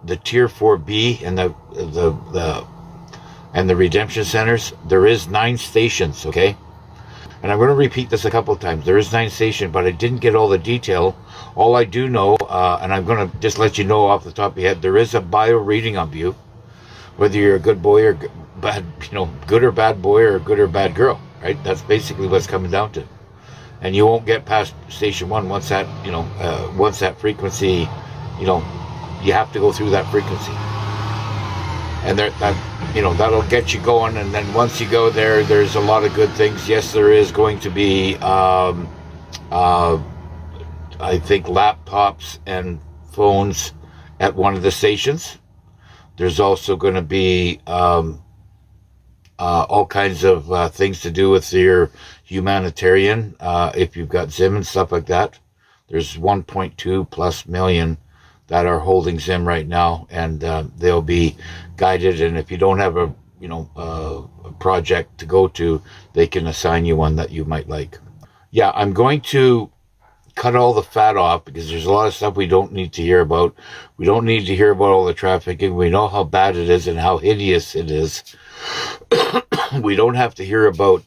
the Tier 4B and the redemption centers, there is 9 stations, okay? And I'm going to repeat this a couple of times. There is 9 stations, but I didn't get all the detail. All I do know, and I'm going to just let you know off the top of your head, there is a bio reading of you, whether you're a good boy or bad, good or bad boy or good or bad girl, right? That's basically what's coming down to. And you won't get past station 1 once that, once that frequency, you have to go through that frequency. And that'll get you going. And then once you go there, there's a lot of good things. Yes, there is going to be, I think, laptops and phones at one of the stations. There's also going to be all kinds of things to do with your humanitarian, if you've got Zim and stuff like that. There's 1.2 plus million that are holding Zim right now, and they'll be guided. And if you don't have a project to go to, they can assign you one that you might like. Yeah, I'm going to cut all the fat off because there's a lot of stuff we don't need to hear about. We don't need to hear about all the trafficking. We know how bad it is and how hideous it is. We don't have to hear about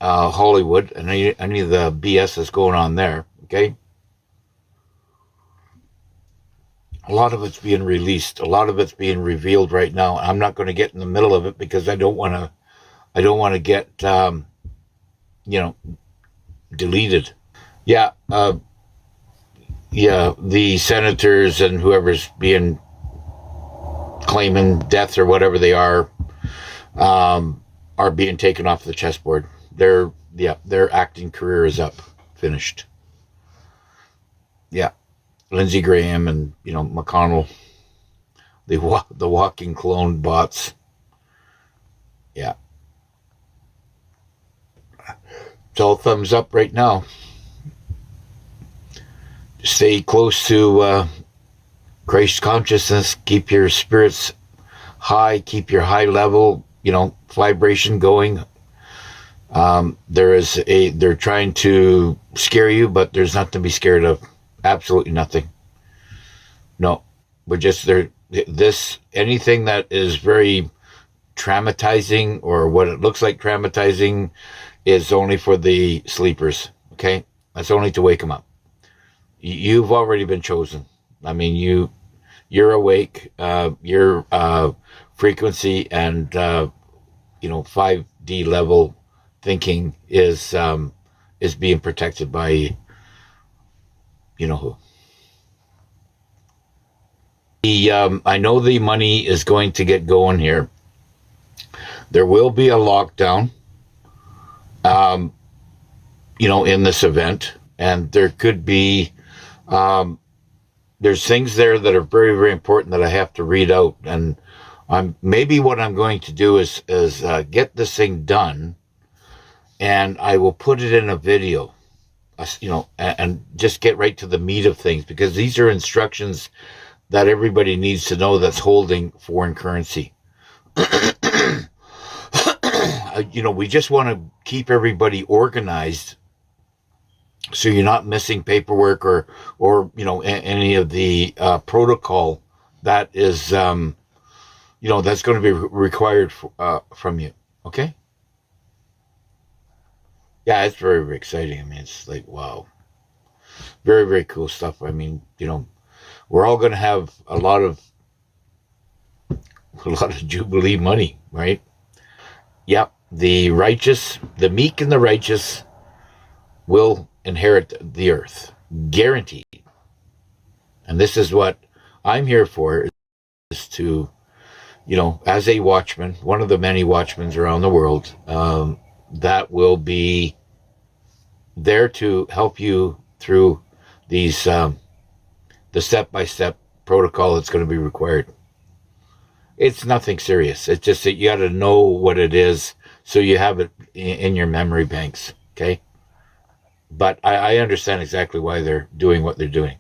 Hollywood and any of the BS that's going on there, okay? A lot of it's being released. A lot of it's being revealed right now. I'm not going to get in the middle of it because I don't want to get, deleted. Yeah. The senators and whoever's claiming death or whatever they are being taken off the chessboard. Their acting career is up, finished. Yeah. Lindsey Graham and, McConnell, the walking clone bots. Yeah. It's all thumbs up right now. Stay close to Christ consciousness. Keep your spirits high. Keep your high level, vibration going. They're trying to scare you, but there's nothing to be scared of. Absolutely nothing. No, we're just there. Anything that is very traumatizing or what it looks like traumatizing is only for the sleepers. Okay, that's only to wake them up. You've already been chosen. I mean, you're awake. Your frequency and 5D level thinking is being protected by you know who. I know the money is going to get going here. There will be a lockdown, in this event, and there could be, there's things there that are very, very important that I have to read out, and maybe what I'm going to do is get this thing done, and I will put it in a video. And just get right to the meat of things, because these are instructions that everybody needs to know that's holding foreign currency. We just want to keep everybody organized so you're not missing paperwork or any of the protocol that is, that's going to be required from you. Okay? Yeah, it's very, very exciting. I mean, it's like, wow. Very, very cool stuff. I mean, we're all going to have a lot of Jubilee money, right? Yep. The righteous, the meek and the righteous will inherit the earth. Guaranteed. And this is what I'm here for, is to, as a watchman, one of the many watchmen around the world, that will be there to help you through these, the step-by-step protocol that's going to be required. It's nothing serious. It's just that you got to know what it is so you have it in your memory banks, okay? But I understand exactly why they're doing what they're doing.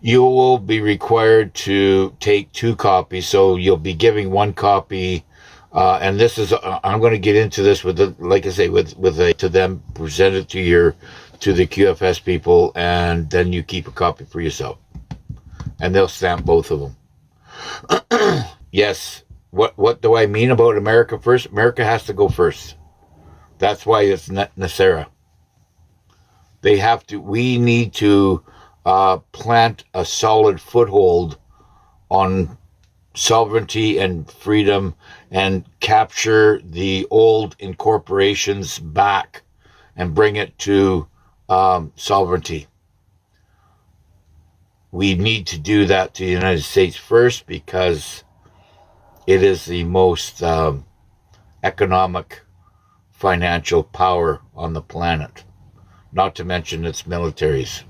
You will be required to take 2 copies, so you'll be giving 1 copy. And this is, I'm going to get into this with, to them, present it to the QFS people, and then you keep a copy for yourself. And they'll stamp both of them. Yes. What do I mean about America first? America has to go first. That's why it's NESARA. They have to. We need to plant a solid foothold on sovereignty and freedom and capture the old incorporations back and bring it to sovereignty. We need to do that to the United States first because it is the most economic, financial power on the planet, not to mention its militaries.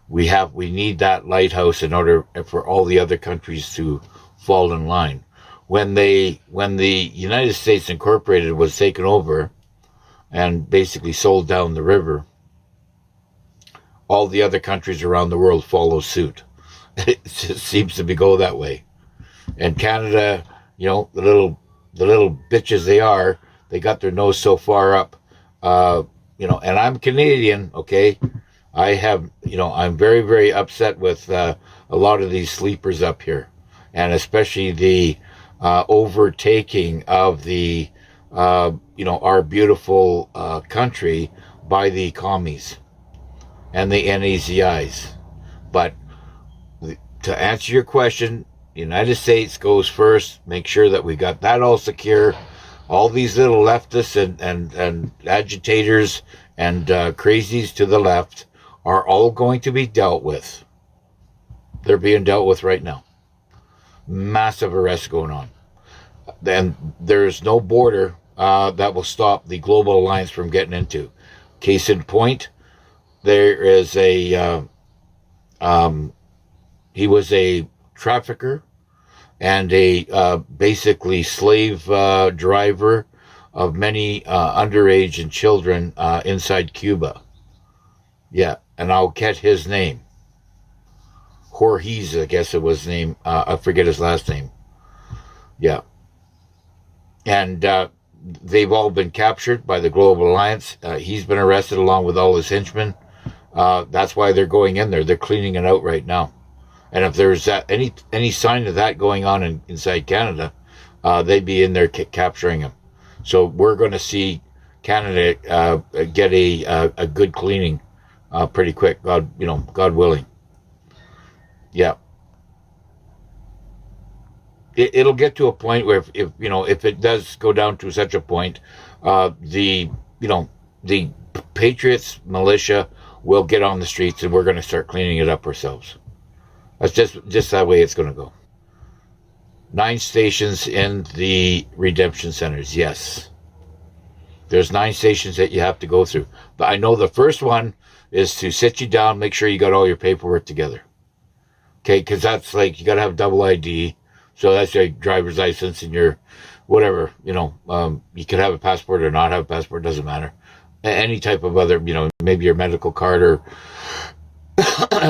We need that lighthouse in order for all the other countries to fall in line. When the United States Incorporated was taken over and basically sold down the river, all the other countries around the world follow suit. It just seems to go that way. And Canada, the little bitches they are, they got their nose so far up. And I'm Canadian, okay? I'm very, very upset with a lot of these sleepers up here, and especially the overtaking of the, our beautiful country by the commies and the NAZIs. But to answer your question, the United States goes first. Make sure that we got that all secure. All these little leftists and agitators and crazies to the left are all going to be dealt with. They're being dealt with right now. Massive arrests going on. And there's no border that will stop the global alliance from getting into. Case in point, there is he was a trafficker and a basically slave driver of many underage and children inside Cuba. Yeah, and I'll get his name. Jorge, I guess it was his name. I forget his last name. Yeah. And they've all been captured by the Global Alliance. He's been arrested along with all his henchmen. That's why they're going in there. They're cleaning it out right now. And if there's any sign of that going on inside Canada, they'd be in there capturing him. So we're going to see Canada get a good cleaning pretty quick. God willing. Yeah. It'll get to a point where if it does go down to such a point, the Patriots militia will get on the streets and we're going to start cleaning it up ourselves. That's just that way it's going to go. 9 stations in the redemption centers. Yes. There's 9 stations that you have to go through. But I know the first one is to sit you down, make sure you got all your paperwork together. Okay, because that's like you got to have double ID. So that's your driver's license and your whatever, you could have a passport or not have a passport, doesn't matter. Any type of other, maybe your medical card or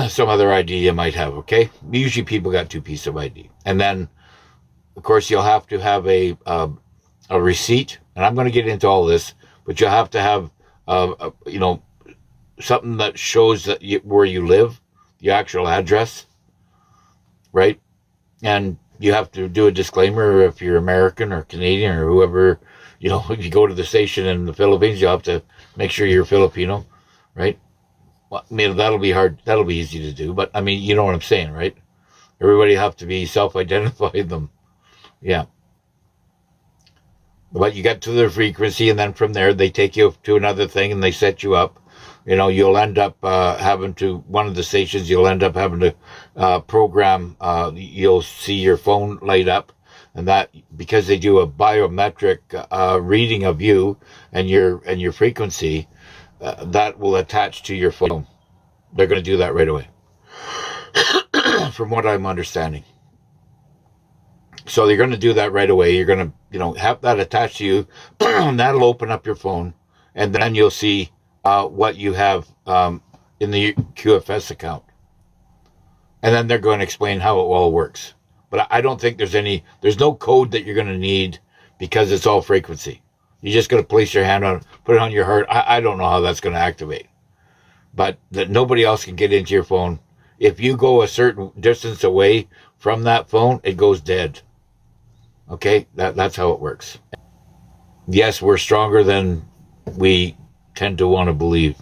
some other ID you might have, okay? Usually people got 2 pieces of ID. And then, of course, you'll have to have a receipt. And I'm going to get into all this, but you'll have to have, something that shows that where you live, the actual address, right? And you have to do a disclaimer if you're American or Canadian or whoever, if you go to the station in the Philippines, you'll have to make sure you're Filipino, right? Well, that'll be hard. That'll be easy to do. But, you know what I'm saying, right? Everybody have to be self-identify them. Yeah. But you get to their frequency, and then from there, they take you to another thing, and they set you up. You'll end up having to, one of the stations, you'll end up having to program, you'll see your phone light up, and that, because they do a biometric reading of you and your frequency, that will attach to your phone. They're going to do that right away, from what I'm understanding. So they're going to do that right away. You're going to, have that attached to you, and that'll open up your phone, and then you'll see what you have in the QFS account. And then they're going to explain how it all works. But I don't think there's no code that you're going to need because it's all frequency. You're just going to place your hand on, put it on your heart. I don't know how that's going to activate. But that nobody else can get into your phone. If you go a certain distance away from that phone, it goes dead. Okay, that's how it works. Yes, we're stronger than we tend to want to believe.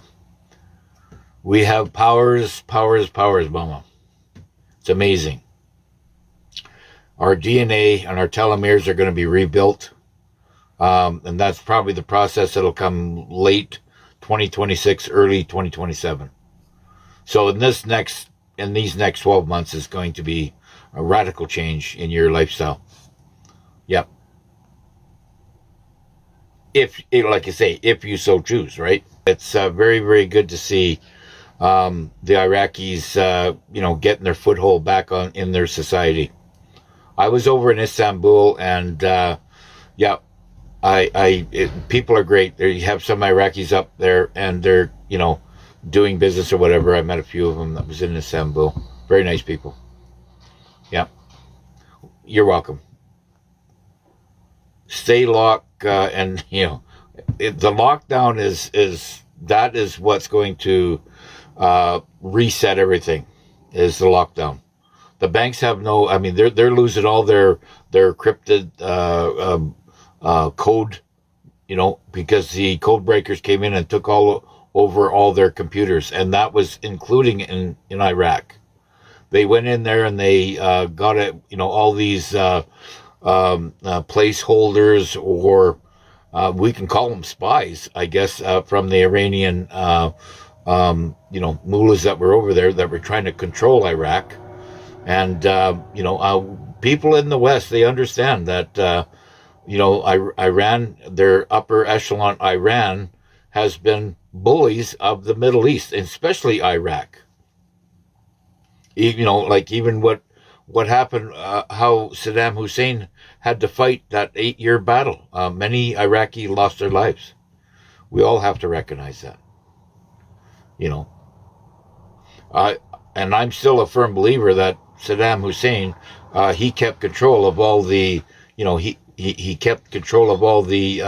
We have powers, mama. It's amazing. Our DNA and our telomeres are going to be rebuilt. And that's probably the process that'll come late 2026, early 2027. So in these next 12 months is going to be a radical change in your lifestyle. Yep. If, like I say, if you so choose, right? It's very, very good to see the Iraqis, getting their foothold back in their society. I was over in Istanbul, and people are great. You have some Iraqis up there, and they're doing business or whatever. I met a few of them that was in Istanbul. Very nice people. Yeah, you're welcome. Stay locked, and the lockdown is what's going to reset everything. Is the lockdown? The banks have no. I mean, they're losing all their encrypted code, because the code breakers came in and took over all their computers, and that was including in Iraq. They went in there and they got it, all these placeholders, or we can call them spies, I guess, from the Iranian, mullahs that were over there that were trying to control Iraq. And, people in the West, they understand that, Iran, their upper echelon, Iran, has been bullies of the Middle East, especially Iraq. Even what happened, how Saddam Hussein had to fight that 8-year battle. Many Iraqi lost their lives. We all have to recognize that. And I'm still a firm believer that Saddam Hussein, he kept control of all the, he kept control of all the,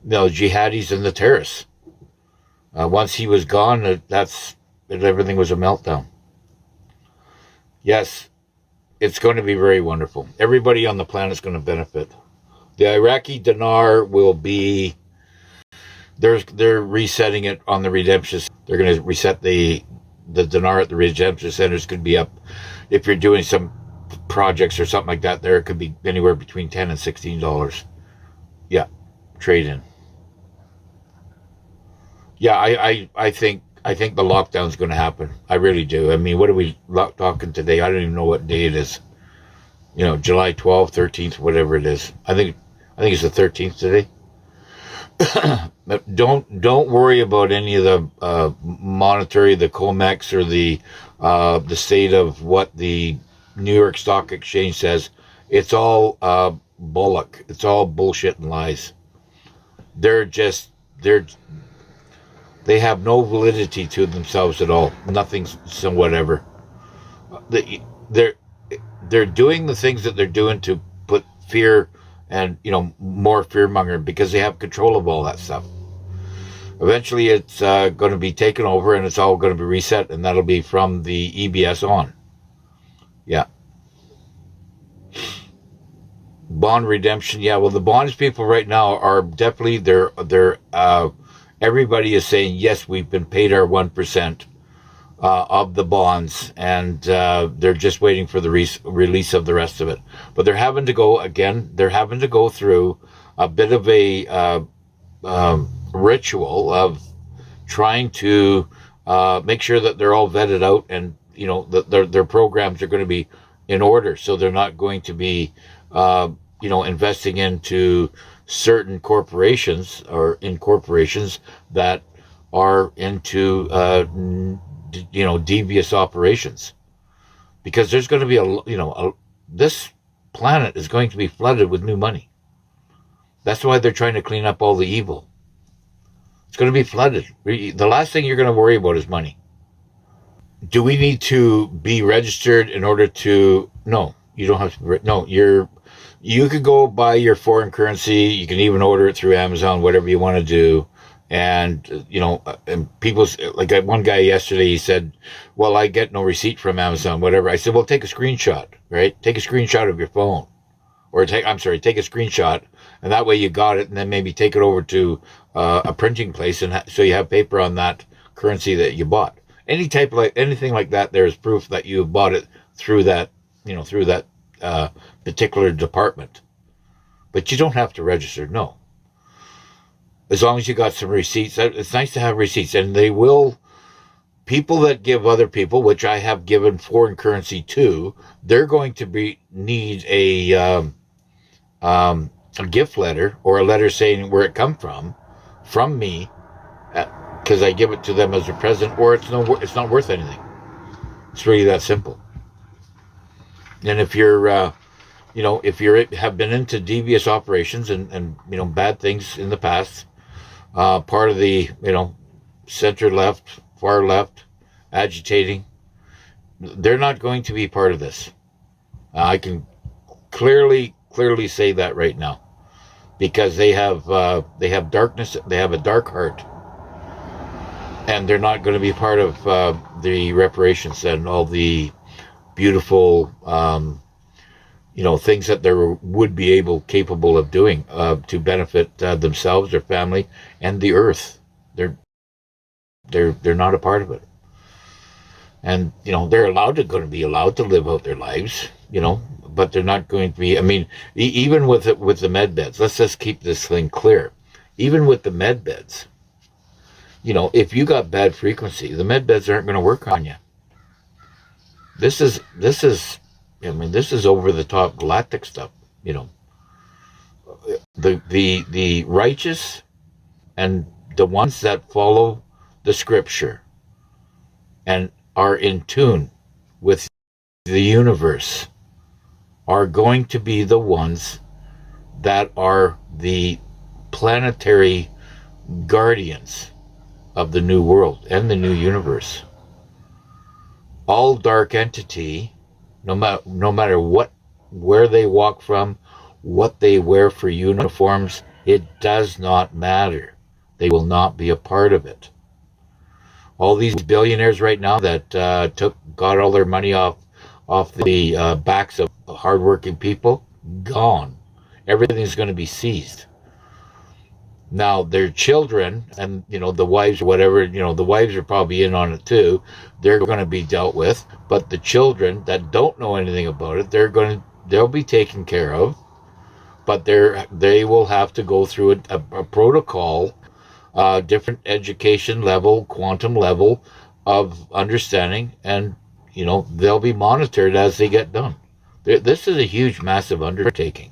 jihadis and the terrorists. Once he was gone, everything was a meltdown. Yes, it's going to be very wonderful. Everybody on the planet is going to benefit. The Iraqi dinar will be, they're resetting it on the redemption. They're going to reset the dinar at the redemption centers. Could be up, if you're doing some projects or something like that, there it could be anywhere between $10 and $16. Yeah, trade in. Yeah, I think the lockdown's going to happen. I really do. I mean, what are we talking today? I don't even know what day it is. July 12th, 13th, whatever it is. I think it's the 13th today. But don't worry about any of the monetary, the COMEX, or the state of what the New York Stock Exchange says. It's all bullock. It's all bullshit and lies. They have no validity to themselves at all. Nothing, so whatever. They're doing the things that they're doing to put fear and more fear-mongering, because they have control of all that stuff. Eventually, it's going to be taken over, and it's all going to be reset, and that'll be from the EBS on. Yeah. Bond redemption. Yeah. Well, the bonds people right now are definitely they're everybody is saying, yes, we've been paid our 1% of the bonds, and they're just waiting for the release of the rest of it. But they're having to go through a bit of a ritual of trying to make sure that they're all vetted out, and that their programs are going to be in order, so they're not going to be investing into certain corporations or in corporations that are into devious operations, because there's going to be this planet is going to be flooded with new money. That's why they're trying to clean up all the evil. It's going to be flooded. The last thing you're going to worry about is money. Do we need to be registered in order to? No, you don't have to. No, you could go buy your foreign currency. You can even order it through Amazon, whatever you want to do. And and people's like one guy yesterday, he said, well, I get no receipt from Amazon, whatever. I said, well, take a screenshot, right? Take a screenshot of your phone, or take a screenshot, and that way you got it, and then maybe take it over to a printing place, and so you have paper on that currency that you bought. Anything like that, there is proof that you bought it through that, particular department. But you don't have to register, no. As long as you got some receipts, it's nice to have receipts, and people that give other people, which I have given foreign currency to, they're going to need a gift letter, or a letter saying where it come from me, because I give it to them as a present, or it's not worth anything. It's really that simple. And if you're have been into devious operations and bad things in the past, part of the center left, far left, agitating, they're not going to be part of this. I can clearly say that right now, because they have darkness, they have a dark heart, and they're not going to be part of the reparations and all the beautiful things that they would be capable of doing to benefit themselves, their family, and the earth. They're not a part of it, and they're going to be allowed to live out their lives, but they're not going to be. I mean, even with the med beds, let's just keep this thing clear. Even with the med beds, if you got bad frequency, the med beds aren't going to work on you. This is over the top galactic stuff. The righteous and the ones that follow the scripture and are in tune with the universe are going to be the ones that are the planetary guardians of the new world and the new universe. All dark entity, no matter where they walk from, what they wear for uniforms, it does not matter. They will not be a part of it. All these billionaires right now that got all their money off the backs of hardworking people, gone. Everything's going to be seized. Now, their children and, the wives or whatever, the wives are probably in on it too. They're going to be dealt with. But the children that don't know anything about it, they'll be taken care of. But they will have to go through a protocol, different education level, quantum level of understanding, and, they'll be monitored as they get done. This is a huge, massive undertaking.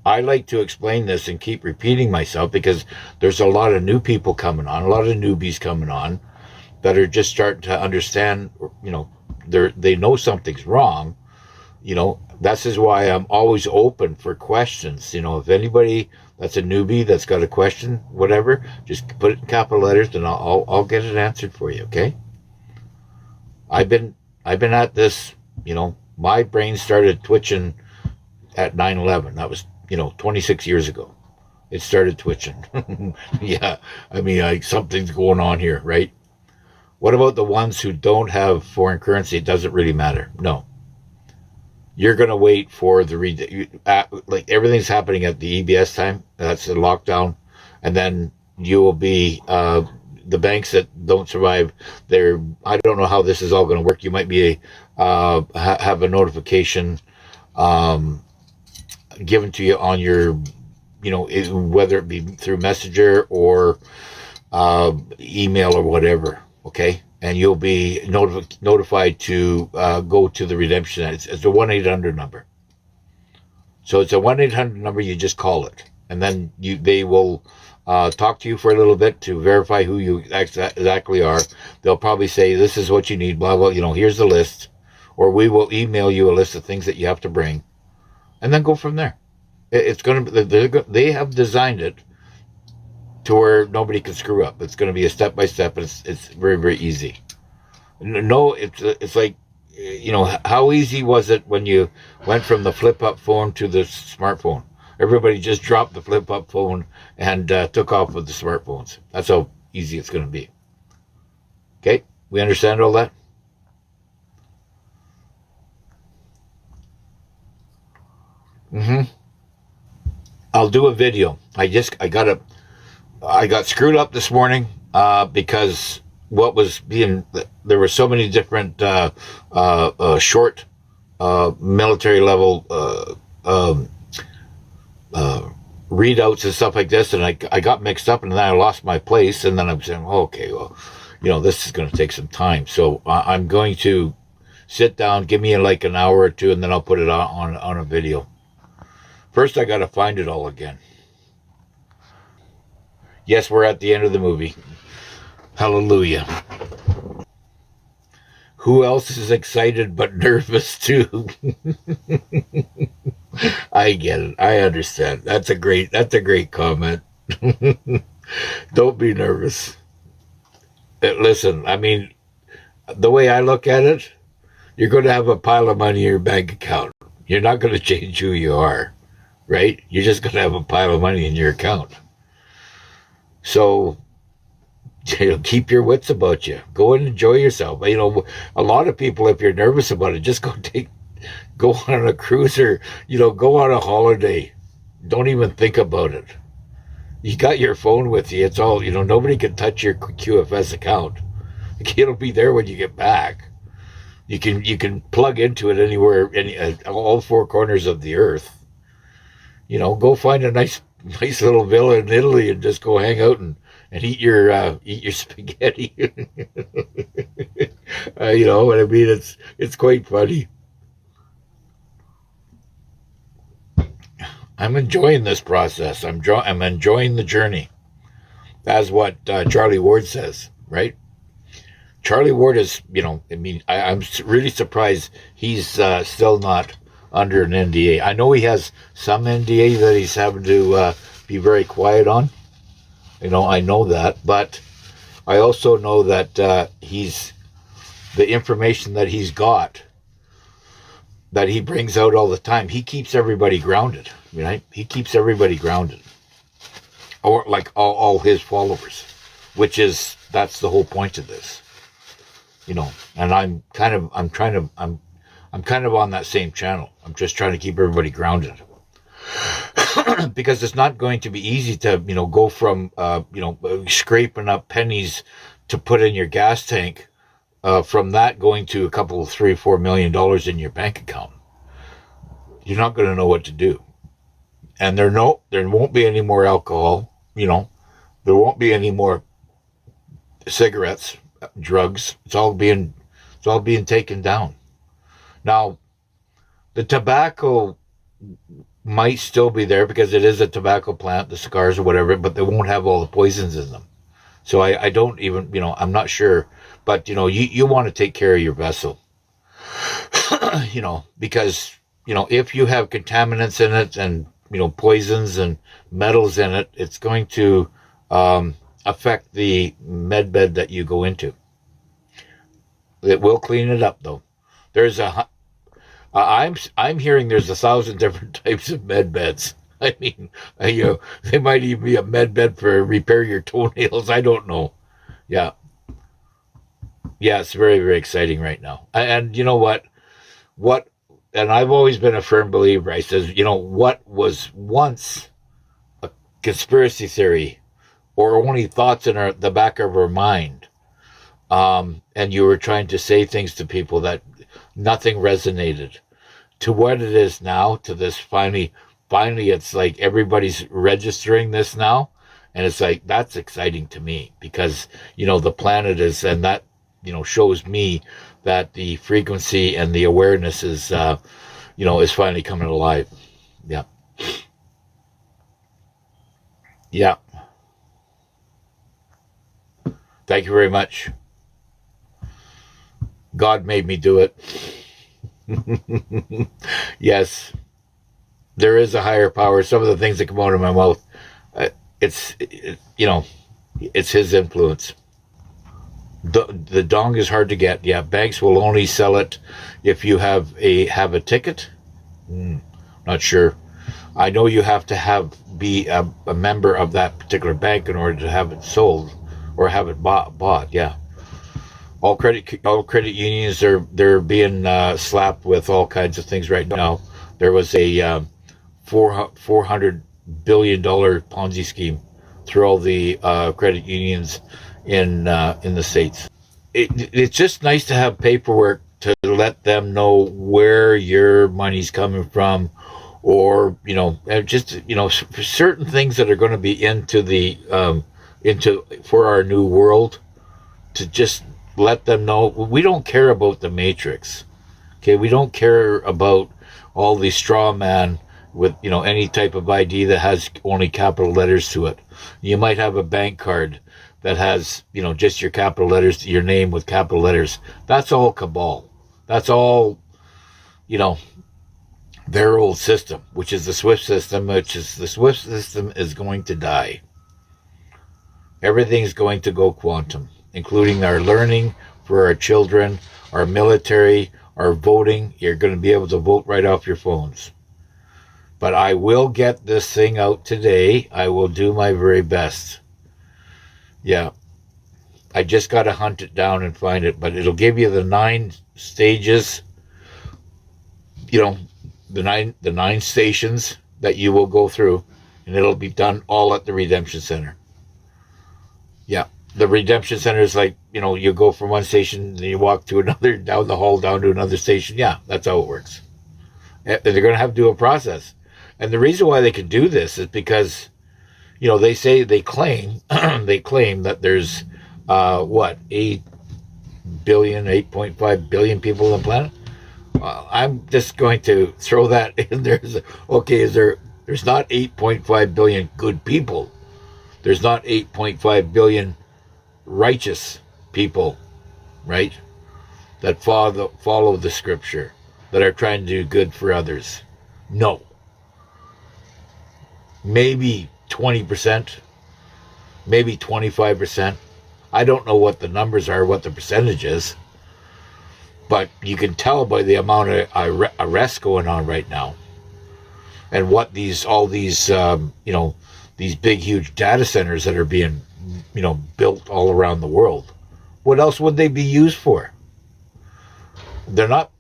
I like to explain this and keep repeating myself because there's a lot of new people coming on, a lot of newbies coming on that are just starting to understand, they know something's wrong. This is why I'm always open for questions. If anybody that's a newbie that's got a question, whatever, just put it in capital letters and I'll get it answered for you, okay? I've been at this, my brain started twitching at 9/11. That was 26 years ago. It started twitching. Yeah, I mean, something's going on here, right? What about the ones who don't have foreign currency? It doesn't really matter. No. You're going to wait for like everything's happening at the EBS time. That's a lockdown. And then you will be, the banks that don't survive, I don't know how this is all going to work. You might be, have a notification, given to you on your, whether it be through Messenger or email or whatever, okay? And you'll be notified to go to the redemption. It's a 1-800 number. So it's a 1-800 number. You just call it, and then they will talk to you for a little bit to verify who you exactly are. They'll probably say, "This is what you need." Blah blah. Here's the list, or we will email you a list of things that you have to bring. And then go from there. It's going to be, they have designed it to where nobody can screw up. It's going to be a step-by-step, and it's very, very easy. No, it's like, how easy was it when you went from the flip-up phone to the smartphone? Everybody just dropped the flip-up phone and took off with the smartphones. That's how easy it's going to be. Okay, we understand all that? Mm-hmm. I'll do a video. I got screwed up this morning because there were so many different short military level readouts and stuff like this, and I got mixed up, and then I lost my place, and then I'm saying, oh, okay, well, this is going to take some time, so I'm going to sit down, give me like an hour or two, and then I'll put it on a video. First, I got to find it all again. Yes, we're at the end of the movie. Hallelujah. Who else is excited but nervous too? I get it. I understand. That's a great comment. Don't be nervous. Listen, I mean, the way I look at it, you're going to have a pile of money in your bank account. You're not going to change who you are, right? You're just going to have a pile of money in your account. So, keep your wits about you. Go and enjoy yourself. A lot of people, if you're nervous about it, just go on a cruise or, go on a holiday. Don't even think about it. You got your phone with you. It's all, nobody can touch your QFS account. It'll be there when you get back. You can plug into it anywhere, all four corners of the earth. Go find a nice little villa in Italy and just go hang out and eat your spaghetti. You know what I mean? It's quite funny. I'm enjoying this process. I'm enjoying the journey. That's what Charlie Ward says, right? Charlie Ward is, I'm really surprised he's still not under an NDA. I know he has some NDA that he's having to be very quiet on. I know that, but I also know that the information that he's got, that he brings out all the time, he keeps everybody grounded, right? He keeps everybody grounded, or like all his followers, that's the whole point of this, And I'm kind of on that same channel. I'm just trying to keep everybody grounded. Because it's not going to be easy to, go from, scraping up pennies to put in your gas tank, from that going to a couple of $3-4 million in your bank account. You're not going to know what to do. And there won't be any more alcohol, there won't be any more cigarettes, drugs. It's all being taken down. Now, the tobacco might still be there because it is a tobacco plant, the cigars or whatever, but they won't have all the poisons in them. So I don't even, I'm not sure, but you want to take care of your vessel, because, if you have contaminants in it and, poisons and metals in it, it's going to affect the med bed that you go into. It will clean it up though. I'm hearing there's 1,000 different types of med beds. I mean, they might even be a med bed for repair your toenails. I don't know. Yeah, it's very, very exciting right now. And you know what? And I've always been a firm believer. I says, what was once a conspiracy theory or only thoughts in the back of our mind, and you were trying to say things to people that nothing resonated, to what it is now, to this finally it's like everybody's registering this now, and it's like, that's exciting to me because the planet is, and that shows me that the frequency and the awareness is is finally coming alive. Yeah. Thank you very much. God made me do it. Yes, there is a higher power. Some of the things that come out of my mouth, it's his influence. The dong is hard to get. Yeah, banks will only sell it if you have a ticket. Not sure. I know you have to be a member of that particular bank in order to have it sold or have it bought. Yeah, all credit unions they're being slapped with all kinds of things right now. There was a 400 billion dollar Ponzi scheme through all the credit unions in the states. It's just nice to have paperwork to let them know where your money's coming from, or just for certain things that are going to be into for our new world, to just let them know we don't care about the matrix. Okay, we don't care about all these straw man with any type of ID that has only capital letters to it. You might have a bank card that has just your capital letters, your name with capital letters. That's all cabal. That's all their old system, which is the SWIFT system. The SWIFT system is going to die. Everything's going to go quantum, including our learning for our children, our military, our voting. You're going to be able to vote right off your phones. But I will get this thing out today. I will do my very best. Yeah. I just got to hunt it down and find it. But it'll give you the 9 stages, the nine stations that you will go through. And it'll be done all at the Redemption Center. Yeah. The Redemption Center is like, you go from one station, then you walk to another, down the hall, down to another station. Yeah, that's how it works. And they're going to have to do a process. And the reason why they can do this is because, they claim that there's, 8.5 billion people on the planet. I'm just going to throw that in there. There's not 8.5 billion good people. There's not 8.5 billion righteous people, right? That follow the scripture, that are trying to do good for others. No. Maybe 20%, maybe 25%. I don't know what the numbers are, what the percentage is, but you can tell by the amount of arrests going on right now, and what these big, huge data centers that are being, built all around the world. What else would they be used for? They're not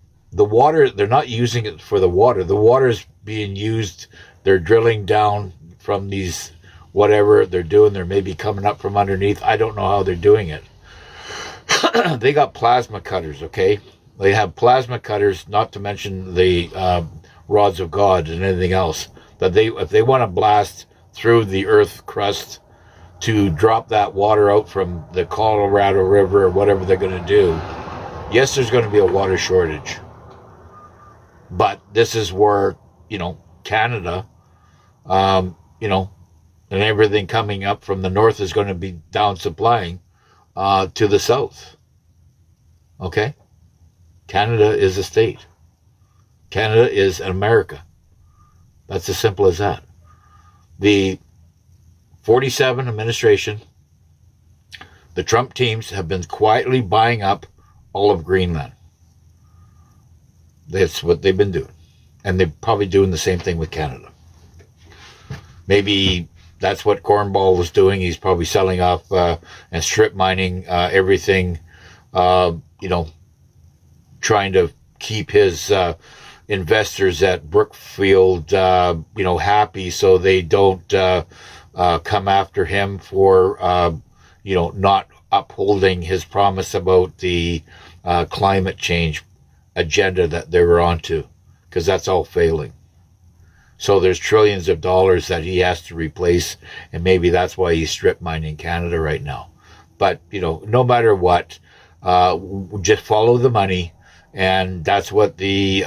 using it for the water. The water is being used. They're drilling down from these, whatever they're doing. They're maybe coming up from underneath. I don't know how they're doing it. They got plasma cutters, okay? They have plasma cutters, not to mention the rods of God and anything else. That if they want to blast through the earth crust to drop that water out from the Colorado River or whatever they're going to do, yes, there's going to be a water shortage. But this is where, Canada, and everything coming up from the north is going to be down supplying to the south. Okay? Canada is a state. Canada is America. That's as simple as that. The 47 administration, the Trump teams have been quietly buying up all of Greenland. That's what they've been doing. And they're probably doing the same thing with Canada. Maybe that's what Cornball was doing. He's probably selling off and strip mining everything, trying to keep his investors at Brookfield, happy, so they don't come after him for, not upholding his promise about the climate change agenda that they were onto, because that's all failing. So there's trillions of dollars that he has to replace, and maybe that's why he's strip mining Canada right now. But, no matter what, just follow the money. And that's what the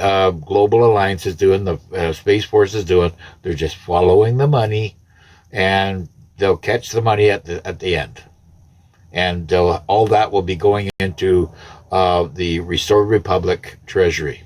Global Alliance is doing, the Space Force is doing. They're just following the money, and they'll catch the money at the end. And all that will be going into the Restored Republic Treasury.